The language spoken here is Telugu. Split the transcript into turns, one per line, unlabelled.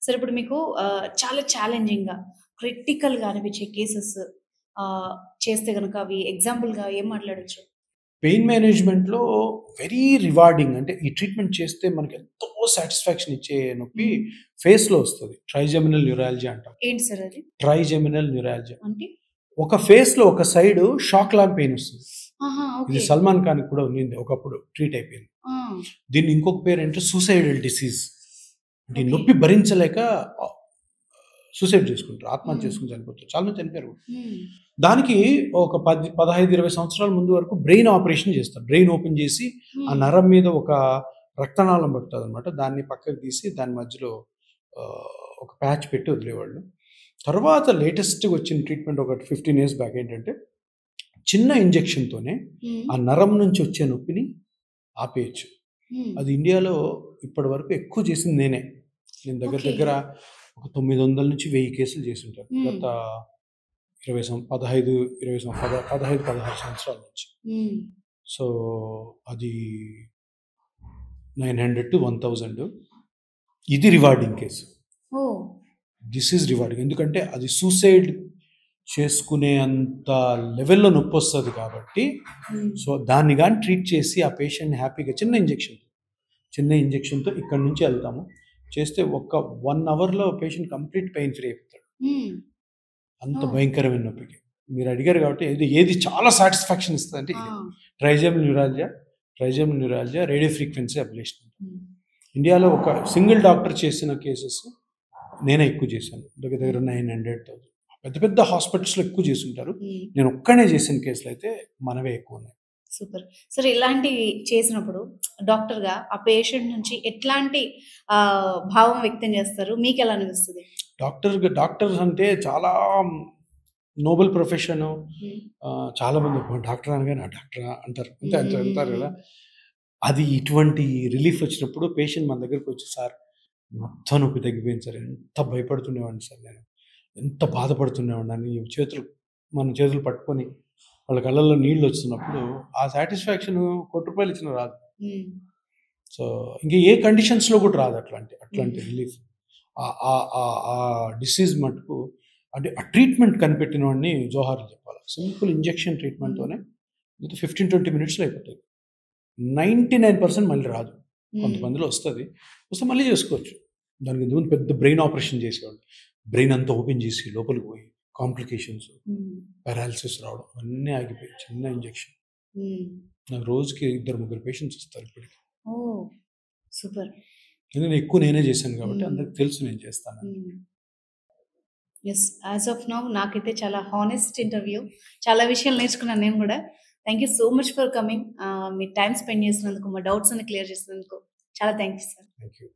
సరే ఇప్పుడు మీకు చాలా ఛాలెంజింగ్‌గా, క్రిటికల్‌గా అనిపించే కేసెస్ ఆహ్, చేస్తే గనక అవి ఎగ్జాంపుల్‌గా ఏం మాట్లాడొచ్చు?
పెయిన్ మేనేజ్‌మెంట్‌లో వెరీ రివార్డింగ్ అంటే ఈ ట్రీట్మెంట్ చేస్తే మనకి ఎంతో సాటిస్ఫాక్షన్ ఇచ్చే నొప్పి
హ్మ్.
ఫేస్‌లో వస్తది. ట్రైజెమినల్ న్యూరాలజీ అంటాం.
ఏంటి సార్ అది?
Trigeminal neurology.
అంటే?
ఒక ఫేస్‌లో ఒక సైడ్ షాక్ లాగా పెయిన్ వస్తుంది.
ఆహా!
ఇది
ఓకే.
సల్మాన్ ఖాన్‌కి కూడా ఉన్నింది ఒకప్పుడు ట్రీట్ అయిపోయింది.
ఆ!
దీన్ని ఇంకొక పేరేంటి సూసైడల్ డిసీజ్. అంటే ఈ
ఓకే.
నొప్పి భరించలేక ఆహ్, సూసైడ్ చేసుకుంటారు. ఆత్మహత్య
హ్మ్.
చేసుకొని చనిపోతారు. చాలా మంది చనిపోయారు.
హ్మ్.
దానికి ఒక 15, 20 సంవత్సరాల ముందు వరకు బ్రెయిన్ ఆపరేషన్ చేస్తారు. బ్రెయిన్ ఓపెన్ చేసి ఆ
హ్మ్.
నరం మీద ఒక రక్తనాళం పడుతదనమాట. దాన్ని పక్కకు తీసి దాని మధ్యలో ఒక ప్యాచ్ పెట్టి వదిలేవాళ్ళు. తర్వాత లేటెస్ట్‌గా వచ్చిన ట్రీట్మెంట్ ఒకటి 15 ఇయర్స్ బ్యాక్ ఏంటంటే చిన్న ఇంజెక్షన్‌తోనే
హ్మ్.
ఆ నరం నుంచి వచ్చే నొప్పిని ఆపేయొచ్చు.
హ్మ్.
అది ఇండియాలో ఇప్పటి వరకు ఎక్కువ చేసింది నేనే. నేను దగ్గర
ఓకే.
దగ్గర ఒక 900-1000 కేసులు చేసుంటాను.
హ్మ్.
గత 20 15, 20 15, 16 సంవత్సరాల నుంచి.
హ్మ్.
సో, అది 900-1000 ఇది rewarding case.
Oh!
This is rewarding. ఎందుకంటే అది సూసైడ్ చేసుకునే అంత లెవెల్‌లో నొప్పొస్తది కాబట్టి,
హ్మ్.
సో, దాన్ని గాని ట్రీట్ చేసి ఆ పేషెంట్‌ని హ్యాపీగా చిన్న ఇంజెక్షన్‌తో ఇక్కడి నుంచి ఎళ్తాము. చేస్తే ఒక 1 అవర్‌లో పేషెంట్ కంప్లీట్ పెయిన్ ఫ్రీ అయిపోతాడు.
హ్మ్.
అంత
ఓహ్!
భయంకరమైన నొప్పికి. మీరు అడిగారు కాబట్టి ఏది చాలా సాటిస్ఫాక్షన్ ఇస్తదంటే
ఆ!
ఇదే. Trigeminal neuralgia, radio frequency ablation.
హ్మ్.
ఇండియాలో ఒక సింగిల్ డాక్టర్ చేసిన కేసెస్ నేనే ఎక్కువ చేశాను. దగ్గర దగ్గర
హ్మ్.
900,000. పెద్ద పెద్ద హాస్పిటల్స్‌లో ఎక్కువ చేసుంటారు.
హ్మ్.
నేను ఒక్కడినే చేసిన కేసులయితే మనవే ఎక్కువున్నాయి.
సూపర్. సరే ఇలాంటివి చేసినప్పుడు డాక్టర్‌గా ఆ పేషెంట్ నుంచి ఎట్లాంటి భావం వ్యక్తం చేస్తారు? మీకెలా అనిపిస్తది?
డాక్టర్స్ అంటే చాలా నోబెల్ ప్రొఫెషను.
హ్మ్.
చాలామంది అబ్బా! డాక్టర్ అనగానే ఆ డాక్టరా అంటారు. అంతే
హ్మ్.
అంటారు
హ్మ్.
అంటారు
హ్మ్.
కదా! అది ఇటువంటి రిలీఫ్ వచ్చినప్పుడు పేషెంట్ మన దగ్గరికొచ్చి సార్ మొత్తం నొప్పి తగ్గిపోయింది సార్. ఎంత భయపడుతుండేవాడిని సార్ నేను. ఎంత బాధపడుతుండేవాడిని అని మన చేతులు పట్టుకొని వాళ్ళ కళ్ళల్లో నీళ్లొస్తున్నప్పుడు ఆ సాటిస్ఫాక్షన్ రూ. 1 ఇచ్చినా రాదు.
హ్మ్.
సో, ఇంక ఏ కండిషన్స్‌లో కూడా రాదు అట్లాంటి
హ్మ్.
రిలీఫ్. ఆహ్, ఆహ్, ఆహ్, ఆ డిసీజ్ మటుకు అంటే ఆ ట్రీట్మెంట్ కనిపెట్టిన వాడిని జోహార్లు చెప్పాలి. సింపుల్ ఇంజెక్షన్
హ్మ్.
ట్రీట్మెంట్‌తోనే విత్ 15, 20 మినిట్స్‌లో అయిపోతది. 99% మళ్ళీ రాదు.
హ్మ్.
కొంతమందిలో వస్తది. వస్తే మళ్ళీ చేసుకోవచ్చు. దానికి ఇంతకుముందు పెద్ద బ్రెయిన్ ఆపరేషన్ చేసేవాళ్ళు. బ్రెయిన్ అంతా ఓపెన్ చేసి లోపలికి పోయి కాంప్లికేషన్స్,
హ్మ్.
పారాలిసిస్ రావడం అన్నీ ఆగిపోయాయి. చిన్న ఇంజెక్షన్.
హ్మ్.
నాకు రోజుకి ఇద్దరు, ముగ్గురు పేషెంట్స్ వస్తారు ఇప్పటికి.
ఓహ్! సూపర్.
ఎందుకంటే ఎక్కువ నేనే చేశాను కాబట్టి
హ్మ్.
అందరికి తెలుసు నేను చేస్తానని.
హ్మ్. యెస్. యాస్ ఆఫ్ నౌ నాకైతే చాలా హానెస్ట్ ఇంటర్వ్యూ. చాలా విషయాలు నేర్చుకున్నాను నేను గూడా. Thank you so much for coming. Me time spend చేసినందుకు, మా డౌట్స్ అన్ని క్లియర్ చేసినందుకు చాలా thank you sir.
Thank you.